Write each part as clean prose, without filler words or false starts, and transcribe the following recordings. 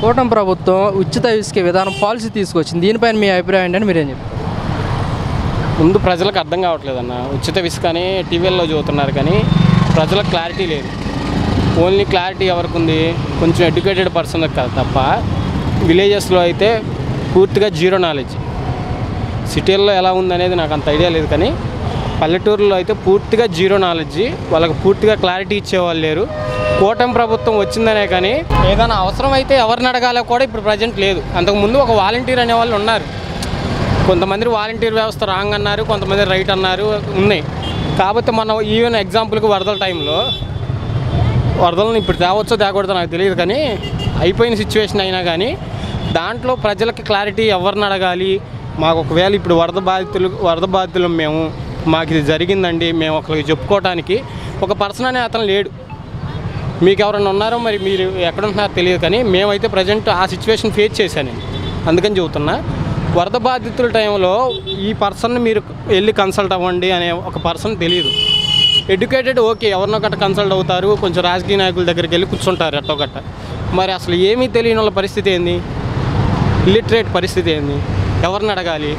కూటమి ప్రభుత్వం ఉచిత ఇసుక విధానం పాలసీ తీసుకొచ్చింది, దీనిపైన మీ అభిప్రాయం ఏంటని మీరేం చెప్తారు? ముందు ప్రజలకు అర్థం కావట్లేదన్న. ఉచిత ఇసుక అని టీవీల్లో చూస్తున్నారు కానీ ప్రజలకు క్లారిటీ లేదు. ఓన్లీ క్లారిటీ ఎవరికి ఉంది? కొంచెం ఎడ్యుకేటెడ్ పర్సన్కి కాదు తప్ప విలేజెస్లో అయితే పూర్తిగా జీరో నాలెడ్జ్. సిటీల్లో ఎలా ఉందనేది నాకు అంత ఐడియా లేదు కానీ పల్లెటూరులో అయితే పూర్తిగా జీరో నాలెడ్జ్. వాళ్ళకి పూర్తిగా క్లారిటీ ఇచ్చేవాళ్ళు లేరు. కూటమి ప్రభుత్వం వచ్చిందనే కానీ ఏదైనా అవసరం అయితే ఎవరిని అడగాలో కూడా ఇప్పుడు ప్రజెంట్ లేదు. అంతకుముందు ఒక వాలంటీర్ అనేవాళ్ళు ఉన్నారు. కొంతమంది వాలంటీర్ వ్యవస్థ రాంగ్ అన్నారు, కొంతమంది రైట్ అన్నారు, ఉన్నాయి. కాకపోతే మనం ఈవెన్ ఎగ్జాంపుల్కి వరదల టైంలో వరదలను ఇప్పుడు తేవచ్చో తేకూడదో నాకు తెలియదు కానీ అయిపోయిన సిచ్యువేషన్ అయినా కానీ దాంట్లో ప్రజలకి క్లారిటీ ఎవరిని అడగాలి, మాకు ఒకవేళ ఇప్పుడు వరద బాధితులు మేము మాకు ఇది జరిగిందండి మేము ఒకరికి చెప్పుకోవడానికి ఒక పర్సన్ అనే అతను లేడు. మీకు ఎవరైనా ఉన్నారో మరి మీరు ఎక్కడ ఉంటున్నారో తెలియదు కానీ మేమైతే ప్రజెంట్ ఆ సిచ్యువేషన్ ఫేస్ చేశాను. అందుకని చెబుతున్నా, వరద బాధితుల టైంలో ఈ పర్సన్ని మీరు వెళ్ళి కన్సల్ట్ అవ్వండి అనే ఒక పర్సన్ తెలియదు. ఎడ్యుకేటెడ్ ఓకే, ఎవరినో గట్ట కన్సల్ట్ అవుతారు, కొంచెం రాజకీయ నాయకుల దగ్గరికి వెళ్ళి కూర్చుంటారు ఎట్టో గట్ట. మరి అసలు ఏమీ తెలియని వాళ్ళ పరిస్థితి ఏంది? ఇల్లిటరేట్ పరిస్థితి ఏంది? ఎవరిని అడగాలి?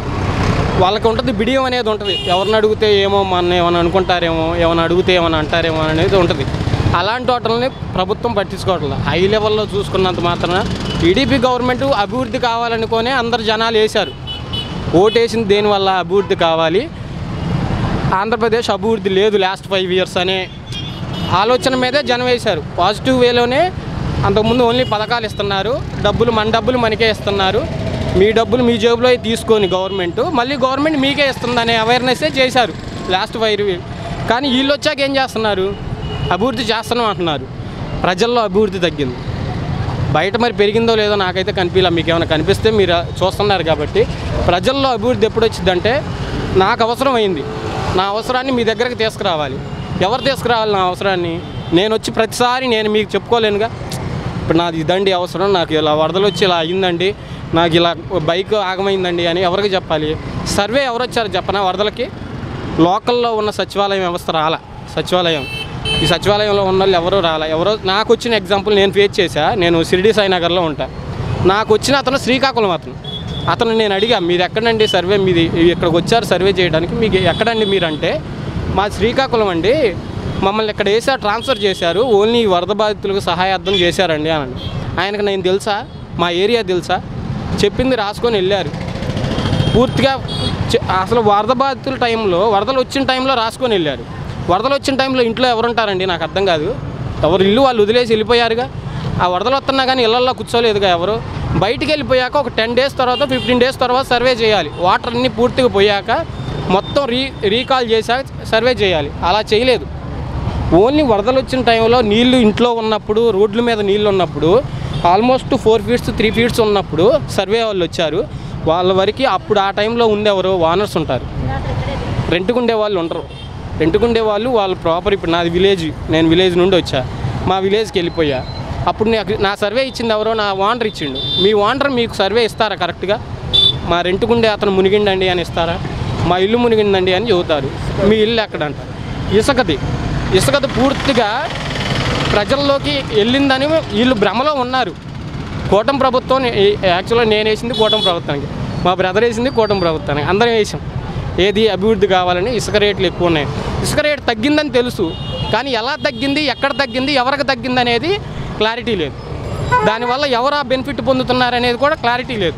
వాళ్ళకి ఉంటుంది బిడియం అనేది ఉంటుంది. ఎవరిని అడిగితే ఏమో మన ఏమైనా అనుకుంటారేమో, ఏమైనా అడిగితే ఏమైనా అంటారేమో అనేది ఉంటుంది. అలాంటి వాటిని ప్రభుత్వం పట్టించుకోవట్లేదు. హై లెవెల్లో చూసుకున్నంత మాత్రాన టీడీపీ గవర్నమెంట్ అభివృద్ధి కావాలనుకునే అందరు జనాలు వేశారు. ఓటేసింది దేనివల్ల? అభివృద్ధి కావాలి, ఆంధ్రప్రదేశ్ అభివృద్ధి లేదు లాస్ట్ 5 years అనే ఆలోచన మీదే జనం వేశారు. పాజిటివ్ వేలోనే అంతకుముందు ఓన్లీ పథకాలు ఇస్తున్నారు, మన డబ్బులు మనకే ఇస్తున్నారు, మీ డబ్బులు మీ జేబులో తీసుకొని గవర్నమెంట్ మీకే ఇస్తుంది అనే అవేర్నెస్సే చేశారు లాస్ట్ 5 years. కానీ వీళ్ళు వచ్చాక ఏం చేస్తున్నారు? అభివృద్ధి చేస్తున్నాం అంటున్నారు. ప్రజల్లో అభివృద్ధి తగ్గింది. బయట మరి పెరిగిందో లేదో నాకైతే కనిపించలే. మీకు ఏమైనా కనిపిస్తే మీరు చూస్తున్నారు కాబట్టి. ప్రజల్లో అభివృద్ధి ఎప్పుడు వచ్చిందంటే నాకు అవసరం అయింది, నా అవసరాన్ని మీ దగ్గరకు తీసుకురావాలి. ఎవరు తీసుకురావాలి నా అవసరాన్ని? నేను వచ్చి ప్రతిసారి నేను మీకు చెప్పుకోలేనుగా. ఇప్పుడు నాది ఇదండి అవసరం, నాకు ఇలా వరదలు వచ్చి ఇలా అయిందండి, నాకు ఇలా బైక్ ఆగమైందండి అని ఎవరికి చెప్పాలి? సర్వే ఎవరు వచ్చారు చెప్పనా? వరదలకి లోకల్లో ఉన్న సచివాలయం వ్యవస్థ రాలా. ఈ సచివాలయంలో ఉన్న వాళ్ళు ఎవరో రాలా. నాకు వచ్చిన ఎగ్జాంపుల్ నేను ఫేస్ చేశా. నేను షిరిడి సాయినగర్లో ఉంటా. నాకు వచ్చిన అతను శ్రీకాకుళం అతను నేను అడిగా, మీరు ఎక్కడండి సర్వే, మీది ఇక్కడికి వచ్చారు సర్వే చేయడానికి, మీకు ఎక్కడండి మీరు అంటే, మా శ్రీకాకుళం అండి, మమ్మల్ని ఇక్కడ వేసారు, ట్రాన్స్ఫర్ చేశారు, ఓన్లీ వరద బాధితులకు సహాయార్థం చేశారండి అని. ఆయనకు నేను తెలుసా, మా ఏరియా తెలుసా, చెప్పింది రాసుకొని వెళ్ళారు. పూర్తిగా అసలు వరద బాధితుల టైంలో, వరదలు వచ్చిన టైంలో రాసుకొని వెళ్ళారు. వరదలు వచ్చిన టైంలో ఇంట్లో ఎవరు ఉంటారండి? నాకు అర్థం కాదు. ఎవరు ఇల్లు వాళ్ళు వదిలేసి వెళ్ళిపోయారుగా. ఆ వరదలు వస్తున్నా కానీ ఇళ్లల్లో కూర్చోలేదుగా ఎవరు. బయటికి వెళ్ళిపోయాక ఒక 10 days తర్వాత 15 days తర్వాత సర్వే చేయాలి. వాటర్ అన్నీ పూర్తిగా పోయాక మొత్తం రీకాల్ చేశాక సర్వే చేయాలి. అలా చేయలేదు. ఓన్లీ వరదలు వచ్చిన టైంలో నీళ్లు ఇంట్లో ఉన్నప్పుడు, రోడ్ల మీద నీళ్ళు ఉన్నప్పుడు, ఆల్మోస్ట్ 4 feet 3 feet ఉన్నప్పుడు సర్వే వాళ్ళు వచ్చారు. వాళ్ళ వరకు అప్పుడు ఆ టైంలో ఉండేవారు ఓనర్స్ ఉంటారు, రెంట్కుండే వాళ్ళు ఉండరు. రెంట్కుండే వాళ్ళు ప్రాపర్. ఇప్పుడు నాది విలేజ్, నేను విలేజ్ నుండి వచ్చా, మా విలేజ్కి వెళ్ళిపోయా. అప్పుడు నా సర్వే ఇచ్చింది ఎవరో? నా ఓనర్ ఇచ్చిండు. మీ ఓనర్ మీకు సర్వే ఇస్తారా కరెక్ట్గా? మా రెంట్కుండే అతను మునిగిండండి అని ఇస్తారా? మా ఇల్లు మునిగిందండి అని చెబుతారు. మీ ఇల్లు ఎక్కడంట? ఇసుకది పూర్తిగా ప్రజల్లోకి వెళ్ళిందని వీళ్ళు భ్రమలో ఉన్నారు. కూటమి ప్రభుత్వం యాక్చువల్గా నేను వేసింది కూటమి ప్రభుత్వానికి, మా బ్రదర్ వేసింది కూటమి ప్రభుత్వానికి, అందరం వేసాం. ఏది అభివృద్ధి కావాలని. ఇసుక రేట్లు ఎక్కువ ఉన్నాయి. ఇసుక రేటు తగ్గిందని తెలుసు కానీ ఎలా తగ్గింది, ఎక్కడ తగ్గింది, ఎవరికి తగ్గింది అనేది క్లారిటీ లేదు. దానివల్ల ఎవరు ఆ బెనిఫిట్ పొందుతున్నారనేది కూడా క్లారిటీ లేదు.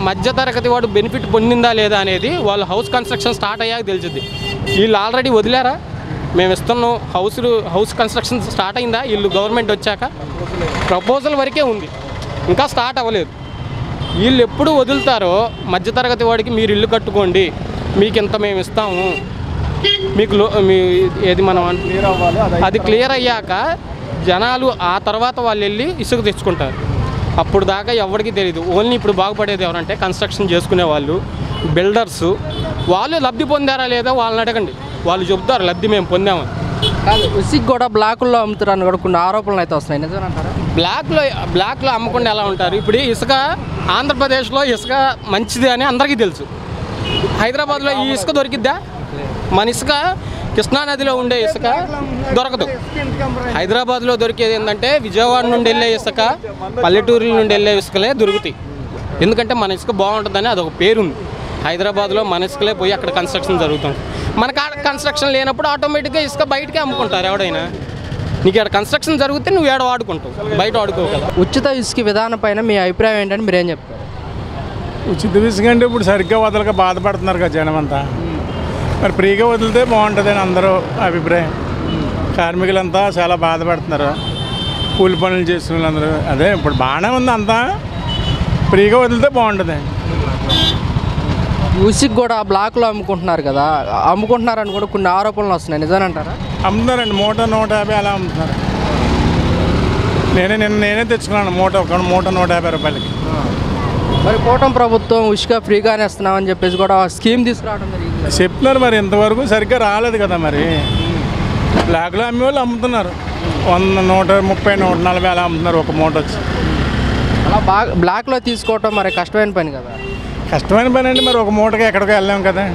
మధ్య తరగతి వాడు బెనిఫిట్ పొందిందా లేదా అనేది వాళ్ళు హౌస్ కన్స్ట్రక్షన్ స్టార్ట్ అయ్యాక తెలిసింది. వీళ్ళు ఆల్రెడీ వదిలేరా? మేము ఇస్తున్నాం, హౌస్ కన్స్ట్రక్షన్ స్టార్ట్ అయిందా? వీళ్ళు గవర్నమెంట్ వచ్చాక ప్రపోజల్ వరకే ఉంది, ఇంకా స్టార్ట్ అవ్వలేదు. వీళ్ళు ఎప్పుడు వదులుతారో మధ్యతరగతి వాడికి మీరు ఇల్లు కట్టుకోండి, మీకు ఇంత మేము ఇస్తాము, మీకు ఏది మనం అది క్లియర్ అయ్యాక జనాలు ఆ తర్వాత వాళ్ళు వెళ్ళి ఇసుక తెచ్చుకుంటారు. అప్పుడు దాకా ఎవరికి తెలియదు. ఓన్లీ ఇప్పుడు బాగుపడేది ఎవరంటే కన్స్ట్రక్షన్ చేసుకునే వాళ్ళు, బిల్డర్సు. వాళ్ళు లబ్ధి పొందారా లేదా వాళ్ళని అడగండి, వాళ్ళు చెబుతారు లబ్ధి మేము పొందామని. ఇసుక కూడా బ్లాకుల్లో అమ్ముతారని కూడా కొన్ని ఆరోపణలు అయితే వస్తున్నాయి, నిజమేనంటారా? బ్లాక్లో అమ్మకుండా ఎలా ఉంటారు? ఇప్పుడు ఇసుక ఆంధ్రప్రదేశ్లో ఇసుక మంచిది అని అందరికీ తెలుసు. హైదరాబాద్లో ఈ ఇసుక దొరికిద్దా? మన ఇసుక కృష్ణానదిలో ఉండే ఇసుక దొరకదు. హైదరాబాద్లో దొరికేది ఏంటంటే విజయవాడ నుండి వెళ్ళే ఇసుక, పల్లెటూరుల నుండి వెళ్ళే ఇసుకలే దొరుకుతాయి. ఎందుకంటే మన ఇసుక బాగుంటుందని అదొక పేరుంది. హైదరాబాద్లో మన ఇసుకలే పోయి అక్కడ కన్స్ట్రక్షన్ జరుగుతుంది. మనకు కన్స్ట్రక్షన్ లేనప్పుడు ఆటోమేటిక్గా ఇసుక బయటకే అమ్ముకుంటారు ఎవడైనా. నీకు ఇక్కడ కన్స్ట్రక్షన్ జరిగితే నువ్వు ఏడ వాడుకుంటావు, బయట వాడుకోవు కదా. ఉచిత ఇసుక విధానం పైన మీ అభిప్రాయం ఏంటని మీరేం చెప్తారు? ఉచిత ఇసుక అంటే ఇప్పుడు సరిగ్గా వదలక బాధపడుతున్నారు కదా జనం అంతా. మరి ఫ్రీగా వదిలితే బాగుంటుందని అందరూ అభిప్రాయం. కార్మికులంతా చాలా బాధపడుతున్నారు, కూలి పనులు చేస్తున్న వాళ్ళందరూ. అదే ఇప్పుడు బాగానే ఉంది, అంతా ఫ్రీగా వదిలితే బాగుంటుంది. ఇసుక కూడా బ్లాక్లో అమ్ముకుంటున్నారు కదా, అమ్ముకుంటున్నారని కూడా కొన్ని ఆరోపణలు వస్తున్నాయి, నిజానంటారా? అమ్ముతున్నారండి, మూట 150 అలా అమ్ముతున్నారు. నేనే తెచ్చుకున్నాను ఒక మూట 150 రూపాయలకి. మరి కూటమి ప్రభుత్వం ఇసుక ఫ్రీగానే ఇస్తున్నామని చెప్పేసి కూడా స్కీమ్ తీసుకురావడం జరిగింది చెప్తున్నారు. మరి ఇంతవరకు సరిగ్గా రాలేదు కదా. మరి బ్లాక్లో అమ్మే వాళ్ళు అమ్ముతున్నారు, 100, 130, 140 అలా అమ్ముతున్నారు ఒక మూట వచ్చి. అలా బ్లాక్లో తీసుకోవటం మరి కష్టమైన పని కదా. కష్టమైన పని అండి, మరి ఒక మూటకి ఎక్కడికి వెళ్ళాం కదా.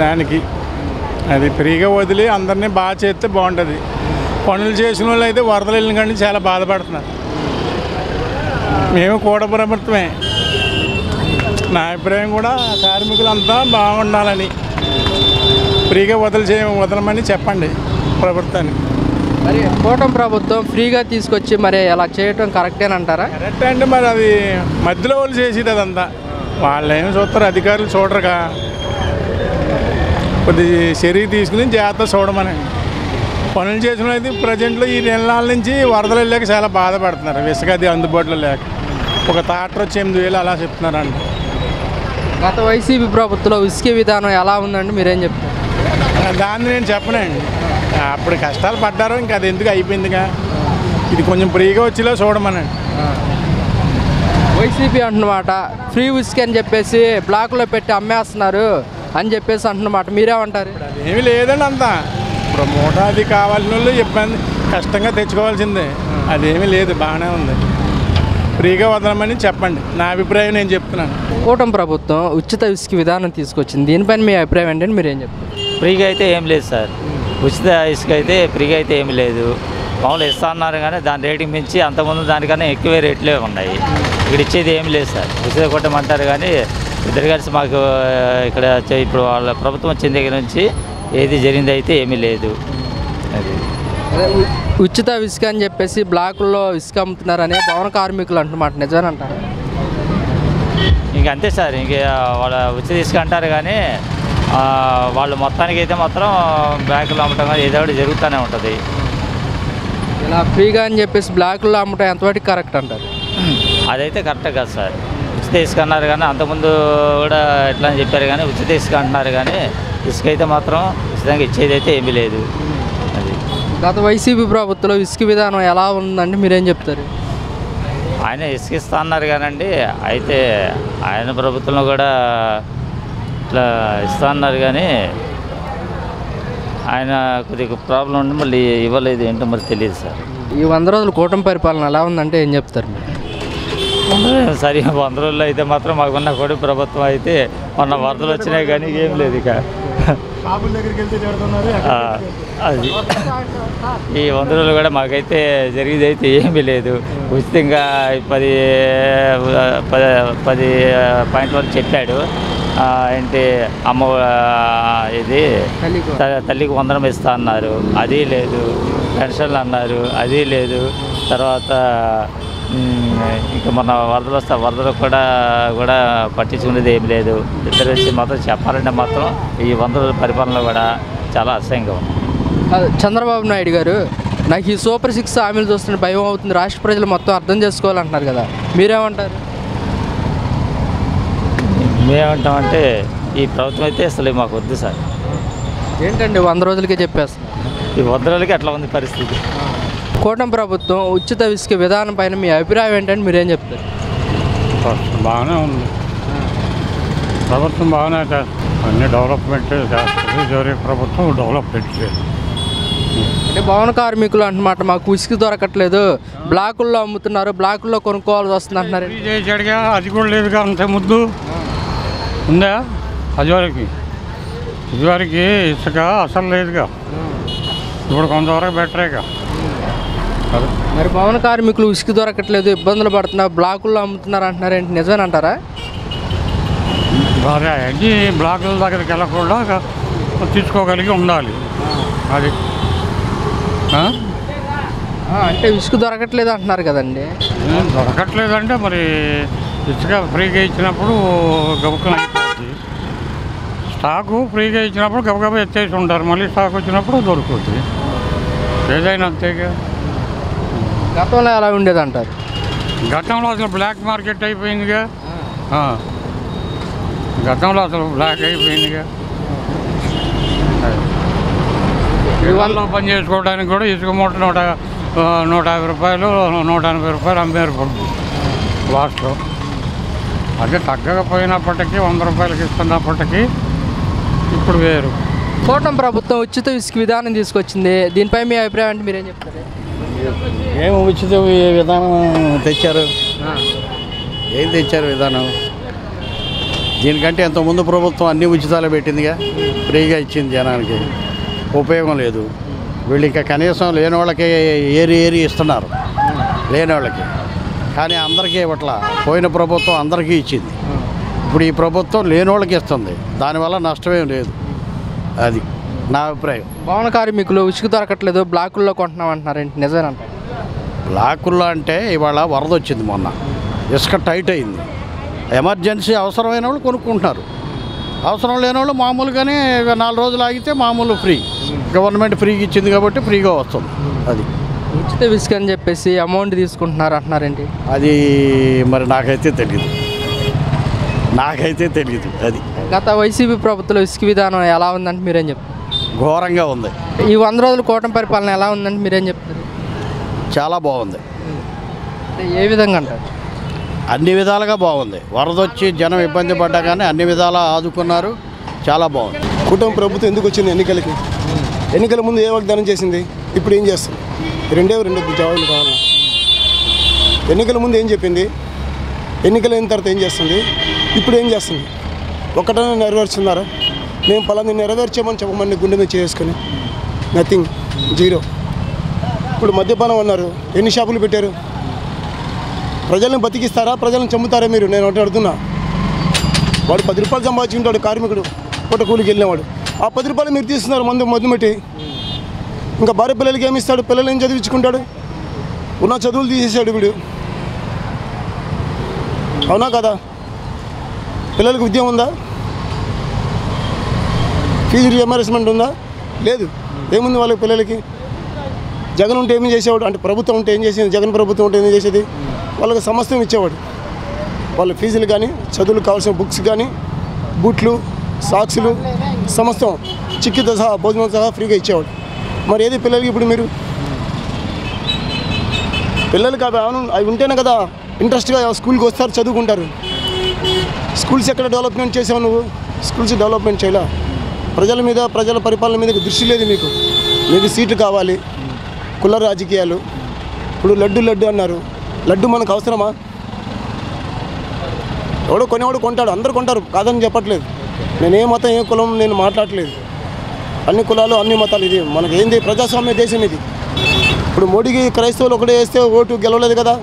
దానికి అది ఫ్రీగా వదిలి అందరినీ బాగా చేస్తే బాగుంటుంది. పనులు చేసిన వాళ్ళు అయితే వరదలు వెళ్ళిన కానీ చాలా బాధపడుతున్నారు. మేము కూడా ప్రభుత్వమే, నా అభిప్రాయం కూడా కార్మికులంతా బాగుండాలని ఫ్రీగా వదలమని చెప్పండి ప్రభుత్వానికి. మరి కూటమి ప్రభుత్వం ఫ్రీగా తీసుకొచ్చి మరి అలా చేయటం కరెక్టేనంటారా? కరెక్ట్ అంటే మరి అది మధ్యలో వాళ్ళు చేసేది అదంతా. వాళ్ళు ఏమి చూస్తారు, అధికారులు చూడరుగా. కొద్ది చర్య తీసుకుని జాగ్రత్త చూడమని. పనులు చేసిన అయితే ప్రజెంట్లో ఈ 2 నెలల నుంచి వరదలు వెళ్ళాక చాలా బాధపడుతున్నారు. ఇసుక అది అందుబాటులో లేక ఒక ట్రాక్టర్ వచ్చి 8,000 అలా చెప్తున్నారంట. గత వైసీపీ ప్రభుత్వంలో ఇసుక విధానం ఎలా ఉందండి మీరేం చెప్తారు? దాన్ని నేను చెప్పనండి. అప్పుడు కష్టాలు పడ్డారు, ఇంకా అది ఎందుకు అయిపోయిందిగా. ఇది కొంచెం ఫ్రీగా వచ్చేలా చూడమనండి. వైసీపీ అంటున్నమాట ఫ్రీ ఇసుక అని చెప్పేసి బ్లాక్లో పెట్టి అమ్మేస్తున్నారు అని చెప్పేసి అంటున్నమాట, మీరేమంటారు? ఏమీ లేదండి అంతా. ఇప్పుడు మూట అది కావాల్సిన వాళ్ళు ఇబ్బంది కష్టంగా తెచ్చుకోవాల్సిందే. అదేమీ లేదు, బాగానే ఉంది. ఫ్రీగా వదలమని చెప్పండి, నా అభిప్రాయం నేను చెప్తున్నాను. కూటమి ప్రభుత్వం ఉచిత ఇసుక విధానం తీసుకొచ్చింది, దీనిపైన మీ అభిప్రాయం ఏంటంటే మీరేం చెప్తారు? ఫ్రీగా అయితే ఏం లేదు సార్. ఉచిత ఇసుక అయితే ఫ్రీగా అయితే ఏమీ లేదు. మామూలు ఇస్తా అన్నారు కానీ దాని రేటింగ్ మించి అంతకుముందు దానికన్నా ఎక్కువే రేట్లే ఉన్నాయి. ఇక్కడ ఇచ్చేది ఏమి లేదు సార్. ఉచిత కొట్టమంటారు కానీ ఇద్దరు కలిసి మాకు ఇక్కడ ఇప్పుడు వాళ్ళ ప్రభుత్వం వచ్చిన దగ్గర నుంచి ఏది జరిగింది అయితే ఏమీ లేదు. అది ఉచిత ఇసుక అని చెప్పేసి బ్లాకుల్లో ఇసుక అమ్ముతున్నారని భవన కార్మికులు అంటున్నమాట, నిజమేనంటారు? ఇంక అంతే సార్. ఇంక వాళ్ళ ఉచిత ఇసుక అంటారు కానీ వాళ్ళు మొత్తానికి అయితే మాత్రం బ్లాకుల్లో అమ్మటం కానీ ఏదో ఒకటి జరుగుతూనే ఉంటుంది. ఇలా ఫ్రీగా అని చెప్పేసి బ్లాకుల్లో అమ్మటం ఎంతవరకు కరెక్ట్ అంటారు? అదైతే కరెక్టే కాదు సార్. ఉచిత ఇసుక అన్నారు కానీ అంతకుముందు కూడా ఎట్లా అని చెప్పారు కానీ ఉచిత ఇసుక అంటున్నారు కానీ ఇసుక అయితే మాత్రం ఉచితంగా ఇచ్చేది అయితే ఏమీ లేదు. అది గత వైసీపీ ప్రభుత్వంలో ఇసుక విధానం ఎలా ఉందంటే మీరేం చెప్తారు? ఆయన ఇసుక ఇస్తా అన్నారు కానండి, అయితే ఆయన ప్రభుత్వంలో కూడా ఇట్లా ఇస్తా అన్నారు కానీ ఆయన కొద్దిగా ప్రాబ్లం ఉండి మళ్ళీ ఇవ్వలేదు, ఏంటో మరి తెలియదు సార్. ఈ 100 రోజులు కూటమి పరిపాలన ఎలా ఉందంటే ఏం చెప్తారు మీరు? సరే 100 రోజులు అయితే మాత్రం మాకున్న కూడా ప్రభుత్వం అయితే మొన్న వరదలు వచ్చినాయి కానీ ఏం లేదు. ఇక అది ఈ 100 రోజులు కూడా మాకైతే జరిగేది అయితే ఏమీ లేదు. ఉచితంగా 10 పాయింట్ల వరకు చెప్పాడు. ఏంటి అమ్మ ఇది తల్లికి 100 ఇస్తా అన్నారు, అది లేదు. పెన్షన్లు అన్నారు, అది లేదు. తర్వాత ఇంకా మన వరదలు వస్తే వరదలు కూడా పట్టించుకునేది ఏం లేదు. ఇద్దరు వచ్చి మాత్రం చెప్పాలంటే మాత్రం ఈ 100 రోజుల పరిపాలన కూడా చాలా అసహ్యంగా ఉంది. చంద్రబాబు నాయుడు గారు నాకు ఈ సూపర్ 6 హామీలు చూస్తున్న భయం అవుతుంది, రాష్ట్ర ప్రజలు మొత్తం అర్థం చేసుకోవాలంటున్నారు కదా, మీరేమంటారు? మేమేమంటామంటే ఈ ప్రభుత్వం అయితే అసలు మాకు వద్దు సార్. ఏంటండి 100 రోజులకే చెప్పేస్తున్నారు? ఈ 100 రోజులకి అట్లా ఉంది పరిస్థితి. కూటమి ప్రభుత్వం ఉచిత ఇసుక విధానం పైన మీ అభిప్రాయం ఏంటంటే మీరేం చెప్తారు? బాగానే ఉంది, ప్రభుత్వం బాగానే అన్ని డెవలప్మెంట్ చేస్తుంది. ప్రభుత్వం డెవలప్మెంట్ లేదు. అంటే భవన కార్మికులు అంటున్నమాట మాకు ఇసుక దొరకట్లేదు, బ్లాకుల్లో అమ్ముతున్నారు, బ్లాకుల్లో కొనుక్కోవాల్సి వస్తుంది అంటున్నారు. చేశాడుగా, అది కూడా లేదుగా. అంతే ముద్దు ఉందా అది వరకు ఇదివరకు ఇసుక అసలు లేదుగా, ఇప్పుడు కొంతవరకు బెటరేగా. మరి భవన కార్మికులు ఉసుకు దొరకట్లేదు, ఇబ్బందులు పడుతున్నారు, బ్లాకుల్లో అమ్ముతున్నారు అంటున్నారు, ఏంటి నిజమేనంటారా? మరి అన్నీ బ్లాకుల దగ్గరికి వెళ్ళకుండా తీసుకోగలిగి ఉండాలి. అది అంటే ఇసుక దొరకట్లేదు అంటున్నారు కదండి. దొరకట్లేదంటే మరి ఇసుక ఫ్రీగా ఇచ్చినప్పుడు గబుక్కలు అయిపోతుంది. స్టాకు ఫ్రీగా ఇచ్చినప్పుడు గబగబా ఎత్తేసి ఉంటారు, మళ్ళీ స్టాక్ వచ్చినప్పుడు దొరుకుతుంది. ఏదైనా అంతేగా. గతంలో ఎలా ఉండేది అంటారు? గతంలో అసలు బ్లాక్ మార్కెట్ అయిపోయిందిగా. గతంలో అసలు బ్లాక్ అయిపోయిందిగా. ఇవాళ పని చేసుకోవడానికి కూడా ఇసుక మూట 150 రూపాయలు 180 రూపాయలు అమ్మారు ఇప్పుడు లాస్ట్లో. అదే తగ్గకపోయినప్పటికీ 100 రూపాయలకి ఇస్తున్నప్పటికీ ఇప్పుడు వేరు. కూటమి ప్రభుత్వం ఉచిత ఇసుక విధానం తీసుకొచ్చింది, దీనిపై మీ అభిప్రాయం అంటే మీరేం చెప్తారు? ఏం ఉచిత విధానం తెచ్చారు? ఏం తెచ్చారు విధానం? దీనికంటే ఎంతోముందు ప్రభుత్వం అన్ని ఉచితాలు పెట్టిందిగా, ఫ్రీగా ఇచ్చింది జనానికి. ఉపయోగం లేదు. వీళ్ళు ఇంకా కనీసం లేని వాళ్ళకి ఏరి ఇస్తున్నారు, లేని వాళ్ళకి. కానీ అందరికీ ఇవ్వట్లా. పోయిన ప్రభుత్వం అందరికీ ఇచ్చింది, ఇప్పుడు ఈ ప్రభుత్వం లేని వాళ్ళకి ఇస్తుంది. దానివల్ల నష్టమేం లేదు. అది నా అభిప్రాయం. భవన కార్మికులు ఉసుకు దొరకట్లేదు, బ్లాకుల్లో కొంటున్నాం అంటున్నారు, ఏంటి నిజమేనంట? బ్లాకుల్లో అంటే ఇవాళ వరద వచ్చింది మొన్న, ఇసుక టైట్ అయింది. ఎమర్జెన్సీ అవసరమైన వాళ్ళు కొనుక్కుంటున్నారు, అవసరం లేని వాళ్ళు మామూలుగానే 4 రోజులు ఆగితే మామూలు ఫ్రీ. గవర్నమెంట్ ఫ్రీగా ఇచ్చింది కాబట్టి ఫ్రీగా వస్తుంది. అది ఉచిత ఇసుక అని చెప్పేసి అమౌంట్ తీసుకుంటున్నారు అంటున్నారేంటి? అది మరి నాకైతే తెలియదు. అది గత వైసీపీ ప్రభుత్వంలో ఇసుక విధానం ఎలా ఉందంటే మీరేం చెప్తారు? ఘోరంగా ఉంది. ఈ 100 రోజుల కూటమి పరిపాలన ఎలా ఉందంటే మీరేం చెప్తారు? చాలా బాగుంది. అంటే ఏ విధంగా అంటారు? అన్ని విధాలుగా బాగుంది. వరద వచ్చి జనం ఇబ్బంది పడ్డా కానీ అన్ని విధాలా ఆదుకున్నారు. చాలా బాగుంది. కూటమి ప్రభుత్వం ఎందుకు వచ్చింది ఎన్నికలకి? ఎన్నికల ముందు ఏ వాగ్దానం చేసింది, ఇప్పుడు ఏం చేస్తుంది? రెండు జవాబులు కావాలి. ఎన్నికల ముందు ఏం చెప్పింది, ఎన్నికలు అయిన తర్వాత ఏం చేస్తుంది, ఇప్పుడు ఏం చేస్తుంది? ఒక్కటనే నెరవేర్చున్నారా? మేము పలాన్ని నెరవేర్చామని చెప్పమని గుండె మీద చేసుకుని నథింగ్, జీరో. ఇప్పుడు మద్యపానం అన్నారు, ఎన్ని షాపులు పెట్టారు? ప్రజల్ని బతికిస్తారా, ప్రజలను చంపుతారా మీరు? నేను ఒకటి అడుగుతున్నా. వాడు 10 రూపాయలు సంపాదించుకుంటాడు కార్మికుడు, పూట కూలికి వెళ్ళినవాడు. ఆ 10 రూపాయలు మీరు తీస్తున్నారు మందు పెట్టి. ఇంకా భార్య పిల్లలకి ఏమి ఇస్తాడు? పిల్లలు ఏం చదివించుకుంటాడు? ఉన్న చదువులు తీసేసాడు వీడు. అవునా కదా? పిల్లలకు విద్య ఉందా? ఫీజు రియంబర్స్మెంట్ ఉందా? లేదు. ఏముంది వాళ్ళకి పిల్లలకి? జగన్ ఉంటే ఏమి చేసేవాడు? అంటే ప్రభుత్వం ఉంటే ఏం చేసేది? జగన్ ప్రభుత్వం ఉంటే ఏం చేసేది? వాళ్ళకి సమస్తం ఇచ్చేవాడు. వాళ్ళ ఫీజులు కానీ, చదువులకు కావాల్సిన బుక్స్ కానీ, బూట్లు, సాక్సులు, సమస్తం చిక్కితో సహా, భోజనం సహా ఫ్రీగా ఇచ్చేవాడు. మరి ఏది పిల్లలకి? ఇప్పుడు మీరు పిల్లలకి అవి ఉంటేనే కదా ఇంట్రెస్ట్గా స్కూల్కి వస్తారు, చదువుకుంటారు. స్కూల్స్ ఎక్కడ డెవలప్మెంట్ చేసావు నువ్వు? స్కూల్స్ డెవలప్మెంట్ చేయలే. ప్రజల మీద, ప్రజల పరిపాలన మీద దృష్టి లేదు మీకు సీట్లు కావాలి, కుల రాజకీయాలు. ఇప్పుడు లడ్డు అన్నారు. లడ్డు మనకు అవసరమా? ఎవడో కొనేవాడు కొంటాడు, అందరూ కొంటారు, కాదని చెప్పట్లేదు. నేను ఏ మతం ఏ కులం నేను మాట్లాడట్లేదు. అన్ని కులాలు అన్ని మతాలు. ఇది మనకి ఏంది? ప్రజాస్వామ్య దేశం ఇది. ఇప్పుడు మోడీకి క్రైస్తవులు ఒకటే వేస్తే ఓటు గెలవలేదు కదా.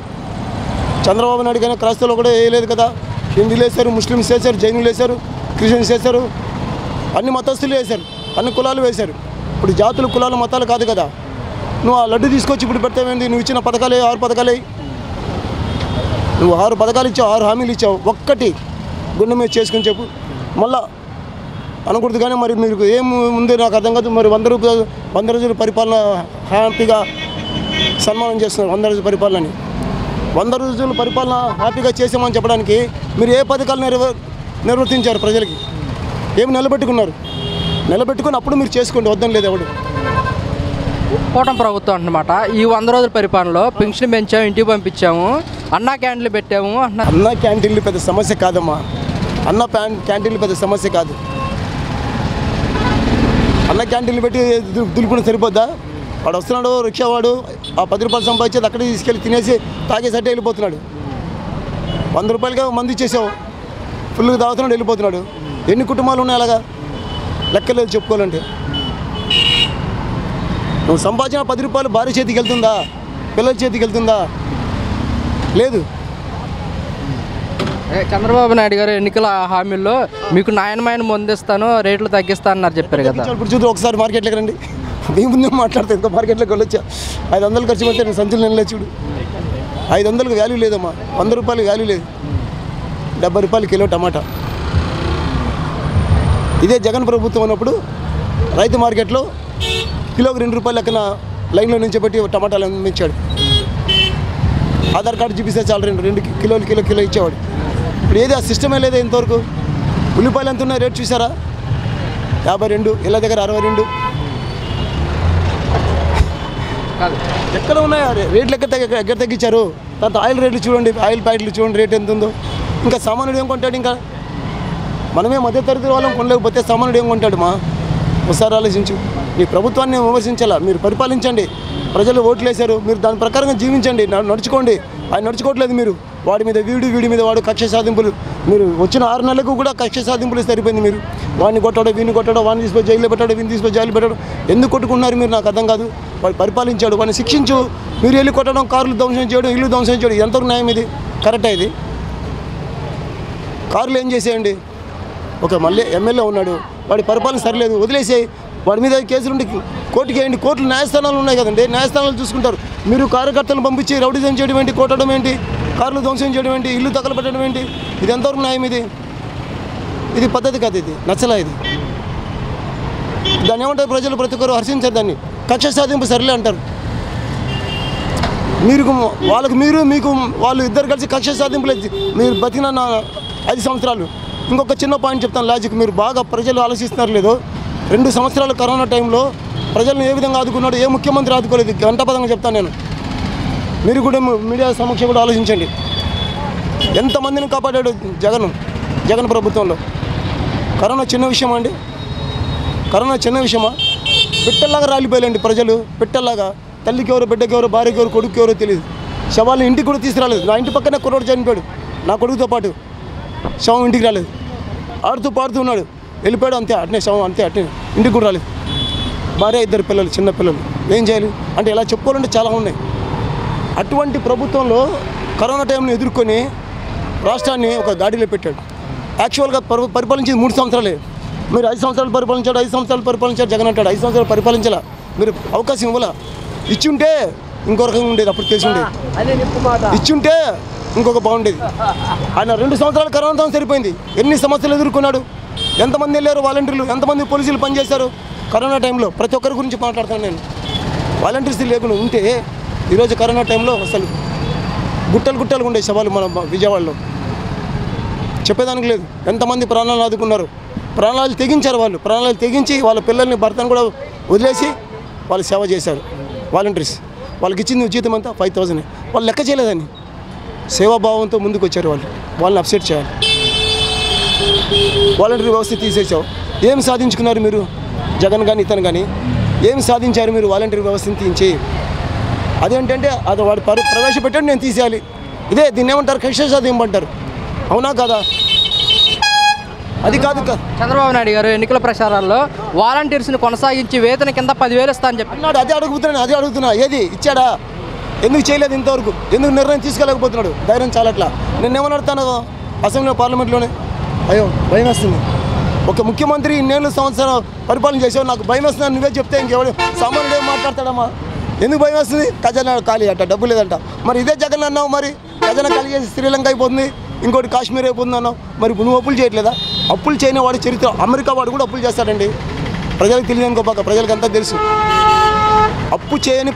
చంద్రబాబు నాయుడు కానీ క్రైస్తవులు ఒకటే వేయలేదు కదా. హిందువులు వేశారు, ముస్లిమ్స్ వేశారు, జైనులు వేశారు, క్రిస్టియన్స్ వేశారు, అన్ని మతస్థులు వేశారు, అన్ని కులాలు వేశారు. ఇప్పుడు జాతులు, కులాలు, మతాలు కాదు కదా. నువ్వు ఆ లడ్డు తీసుకొచ్చి ఇప్పుడు పెడతావేంటి? నువ్వు ఇచ్చిన పథకాలే 6 పథకాలే. నువ్వు 6 పథకాలు ఇచ్చావు, 6 హామీలు ఇచ్చావు. ఒక్కటి గుండె మీద చేసుకుని చెప్పు. మళ్ళా అనకూడదు కానీ మరి మీరు ఏం ముందే నాకు అర్థం కాదు. మరి 100 రోజుల పరిపాలన హ్యాపీగా సన్మానం చేస్తున్నారు. 100 రోజుల పరిపాలనని 100 రోజుల పరిపాలన హ్యాపీగా చేసామని చెప్పడానికి మీరు ఏ పథకాలు నిర్వర్తించారు? ప్రజలకి ఏమి నిలబెట్టుకున్నారు? నిలబెట్టుకుని అప్పుడు మీరు చేసుకోండి, వద్దని లేదు ఎవడు. కూటమి ప్రభుత్వం అన్నమాట. ఈ 100 రోజుల పరిపాలనలో పెన్షన్ పెంచాము, ఇంటికి పంపించాము, అన్నా క్యాంటీన్లు పెట్టాము అంటున్నారు. అన్న క్యాంటీన్లు పెద్ద సమస్య కాదమ్మా. క్యాంటీన్లు పెద్ద సమస్య కాదు. అన్న క్యాంటీన్లు పెట్టి దులుపుని సరిపోద్దా? వాడు వస్తున్నాడు రిక్షావాడు, ఆ 10 రూపాయలు సంపాదించేది అక్కడే తీసుకెళ్ళి తినేసి తాగేసట్టే వెళ్ళిపోతున్నాడు. 100 రూపాయలుగా మంది ఇచ్చేసావు, ఫుల్గా తాగుతున్నాడు, వెళ్ళిపోతున్నాడు. ఎన్ని కుటుంబాలు ఉన్నాయి అలాగా? లెక్కలేదు చెప్పుకోవాలంటే. నువ్వు సంపాదించిన 10 రూపాయలు భార్య చేతికి వెళ్తుందా, పిల్లల చేతికి వెళ్తుందా? లేదు. చంద్రబాబు నాయుడు గారు ఎన్నికల హామీల్లో మీకు నాయనమైన ముందిస్తాను, రేట్లు తగ్గిస్తా అన్నారు చెప్పారు కదా. ఇప్పుడు చూద్దాం ఒకసారి మార్కెట్లోకి రండి. మీ ముందే మాట్లాడితే ఇంకా మార్కెట్లోకి వెళ్ళొచ్చా? 500 ఖర్చు పెడితే నేను సంచులు నెలలో చూడు. 500కి వాల్యూ లేదమ్మా, 100 రూపాయలకి వాల్యూ లేదు. 70 రూపాయలు కిలో టమాటా. ఇదే జగన్ ప్రభుత్వం ఉన్నప్పుడు రైతు మార్కెట్లో కిలోకి 2 రూపాయలు లెక్కన లైన్లో నుంచి పెట్టి టమాటాలు అమ్మించాడు. ఆధార్ కార్డు చూపిస్తే చాలు 2 కిలో ఇచ్చేవాడు. ఇప్పుడు ఏది ఆ సిస్టమే లేదా ఇంతవరకు. ఉల్లిపాయలు ఎంత ఉన్నాయి రేట్ చూసారా? 52, ఇళ్ళ దగ్గర 62. ఎక్కడ ఉన్నాయి రేట్లు ఎక్కడ తగ్గించారు? తర్వాత ఆయిల్ రేట్లు చూడండి, ఆయిల్ ప్యాకెట్లు చూడండి రేట్ ఎంత ఉందో. ఇంకా సామాన్యుడు ఏం కొంటాడు? ఇంకా మనమే మధ్యతరగతి వాళ్ళం కొనలేకపోతే సామాన్యుడు ఏం కొంటాడు? ఒకసారి ఆలోచించు. మీ ప్రభుత్వాన్ని విమర్శించాలా? మీరు పరిపాలించండి, ప్రజలు ఓట్లు వేశారు, మీరు దాని ప్రకారంగా జీవించండి, నడుచుకోండి. ఆయన నడుచుకోవట్లేదు. మీరు వాడి మీద వీడి మీద వాడు కక్ష సాధింపులు. మీరు వచ్చిన 6 నెలలకు కూడా కక్ష సాధింపులు సరిపోయింది. మీరు వాడిని కొట్టాడో, వీడిని కొట్టాడో, వాడిని తీసుకొని జైల్లో పెట్టాడో, వీడిని తీసుకొని జైలు పెట్టాడు. ఎందుకు కొట్టుకున్నారు మీరు? నాకు అర్థం కాదు. వాడు పరిపాలించాడు, వాడిని శిక్షించు. మీరు వెళ్ళి కొట్టడం, కార్లు ధ్వంసం చేయడం, ఇల్లు ధ్వంసం చేయడం ఎంతవరకు న్యాయం? ఇది కరెక్టా? ఇది కార్లు ఏం చేసేయండి? ఒక మళ్ళీ ఎమ్మెల్యే ఉన్నాడు, వాడి పరిపాలన సరిలేదు, వదిలేసేయి. వాడి మీద కేసులుండి కోర్టుకి వేయండి. కోర్టులు న్యాయస్థానాలు ఉన్నాయి కదండి, న్యాయస్థానాలు చూసుకుంటారు. మీరు కార్యకర్తలను పంపించి రౌడీజం చేయడం ఏంటి, కొట్టడం ఏంటి, కార్లు ధ్వంసం చేయడం ఏంటి, ఇల్లు తగలబెట్టడం ఏంటి? ఇది ఎంతవరకు న్యాయం? ఇది పద్ధతి కాదు. ఇది నచ్చలా. ఇది దాన్ని ఏమంటారు ప్రజలు? ప్రతి ఒక్కరు హర్షించారు దాన్ని. కక్ష సాధింపు సరిలే అంటారు. మీకు వాళ్ళు ఇద్దరు కలిసి కక్ష సాధింపులు. మీరు బతికిన 5 సంవత్సరాలు. ఇంకొక చిన్న పాయింట్ చెప్తాను, లాజిక్. మీరు బాగా ప్రజలు ఆలోచిస్తున్నారు లేదో, 2 సంవత్సరాలు కరోనా టైంలో ప్రజలను ఏ విధంగా ఆదుకున్నాడు? ఏ ముఖ్యమంత్రి ఆదుకోలేదు? గంటపదంగా చెప్తాను నేను. మీరు కూడా మీడియా సమక్ష కూడా ఆలోచించండి. ఎంతమందిని కాపాడాడు జగన్ ప్రభుత్వంలో. కరోనా చిన్న విషయమా అండి? కరోనా చిన్న విషయమా? పిట్టల్లాగా రాలిపోయాలండి ప్రజలు, పిట్టల్లాగా. తల్లికి ఎవరో, బిడ్డకి ఎవరో, భార్యకి ఎవరో, కొడుకు ఎవరో తెలియదు. శవాలను ఇంటికి కూడా తీసుకురాలేదు. నా ఇంటి పక్కనే కుర్రోడు చనిపోయాడు, నా కొడుకుతో పాటు. శవం ఇంటికి రాలేదు. ఆడుతూ పాడుతూ ఉన్నాడు, వెళ్ళిపోయాడు, అంతే. అట్నే శవం, అంతే. అట్నే ఇంటికి కూడా రాలేదు. భార్య, 2 పిల్లలు, చిన్న పిల్లలు. ఏం చేయాలి అంటే ఇలా చెప్పుకోవాలంటే చాలా ఉన్నాయి. అటువంటి ప్రభుత్వంలో కరోనా టైంను ఎదుర్కొని రాష్ట్రాన్ని ఒక గాడిలో పెట్టాడు. యాక్చువల్గా పరిపాలించేది 3 సంవత్సరాలే. మీరు 5 సంవత్సరాలు పరిపాలించాడు, 5 సంవత్సరాలు పరిపాలించాడు జగన్ అంటాడు. 5 సంవత్సరాలు పరిపాలించాలా? మీరు అవకాశం ఇవ్వాల. ఇచ్చుంటే ఇంకో రకంగా ఉండేది, అప్పుడు తెలిసి ఉండేది. ఇచ్చుంటే ఇంకొక బాగుండేది. ఆయన 2 సంవత్సరాలు కరోనాతో సరిపోయింది. ఎన్ని సమస్యలు ఎదుర్కొన్నాడు? ఎంతమంది వెళ్ళారు వాలంటీర్లు, ఎంతమంది పోలీసులు పనిచేశారు కరోనా టైంలో? ప్రతి ఒక్కరి గురించి మాట్లాడతాను నేను. వాలంటీర్స్ లేకుండా ఉంటే ఈరోజు కరోనా టైంలో అసలు గుట్టలు ఉండే శవాలు మన విజయవాడలో. చెప్పేదానికి లేదు. ఎంతమంది ప్రాణాలు ఆదుకున్నారు, ప్రాణాలు తెగించారు. వాళ్ళు ప్రాణాలు తెగించి వాళ్ళ పిల్లల్ని, భర్తను కూడా వదిలేసి వాళ్ళు సేవ చేశారు వాలంటీర్స్. వాళ్ళకి ఇచ్చింది ఉచితం అంతా 5,000. వాళ్ళు లెక్క చేయలేదని సేవాభావంతో ముందుకు వచ్చారు. వాళ్ళని అప్సెట్ చేయాలి. వాలంటీర్ వ్యవస్థ తీసేసావు. ఏం సాధించుకున్నారు మీరు? జగన్ కానీ ఇతను కానీ ఏం సాధించారు మీరు? వాలంటీర్ వ్యవస్థను తీయించి అదేంటంటే అది వాడు ప్రవేశపెట్టాడు, నేను తీసేయాలి. దీన్ని ఏమంటారు? కక్ష సాధింపు అంటారు. అవునా కాదా? అది కాదు. చంద్రబాబు నాయుడు గారు ఎన్నికల ప్రచారాల్లో వాలంటీర్స్ని కొనసాగించి వేతన కింద 10,000 ఇస్తా అని చెప్పి అన్నాడు. అదే అడుగుతున్నా. ఏది ఇచ్చాడా? ఎందుకు చేయలేదు ఇంతవరకు? ఎందుకు నిర్ణయం తీసుకోలేకపోతున్నాడు? ధైర్యం చాలట్లా. నేనేమని అడుగుతాను అసెంబ్లీలో, పార్లమెంట్లోనే? అయ్యో భయం వేస్తుంది. ఒక ముఖ్యమంత్రి 2 సంవత్సరాలు పరిపాలన చేసావు, నాకు భయం వేస్తుందని నువ్వే చెప్తే ఇంకెవడు సామాన్యుడు ఏం మాట్లాడతాడమ్మా? ఎందుకు భయం వేస్తుంది? ఖజానా ఖాళీ అంట, డబ్బు లేదంట. మరి ఇదే జగన్ అన్నావు, మరి ఖజానా ఖాళీ చేసి శ్రీలంక అయిపోతుంది, ఇంకోటి కాశ్మీర్ అయిపోతుంది అన్నావు. మరి నువ్వు అప్పులు చేయట్లేదా? అప్పులు చేయని వాడు చరిత్ర. అమెరికా వాడు కూడా అప్పులు చేస్తాడండి. ప్రజలకు తెలియదు అనుకోపాక, ప్రజలకు అంతా తెలుసు. అప్పు చేయని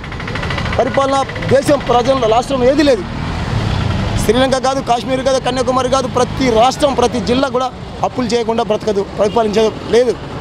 పరిపాలన దేశం, ప్రజల రాష్ట్రం ఏది లేదు. శ్రీలంక కాదు, కాశ్మీర్ కాదు, కన్యాకుమారి కాదు, ప్రతి రాష్ట్రం, ప్రతి జిల్లా కూడా అప్పులు చేయకుండా బ్రతకదు, పరిపాలించదు లేదు.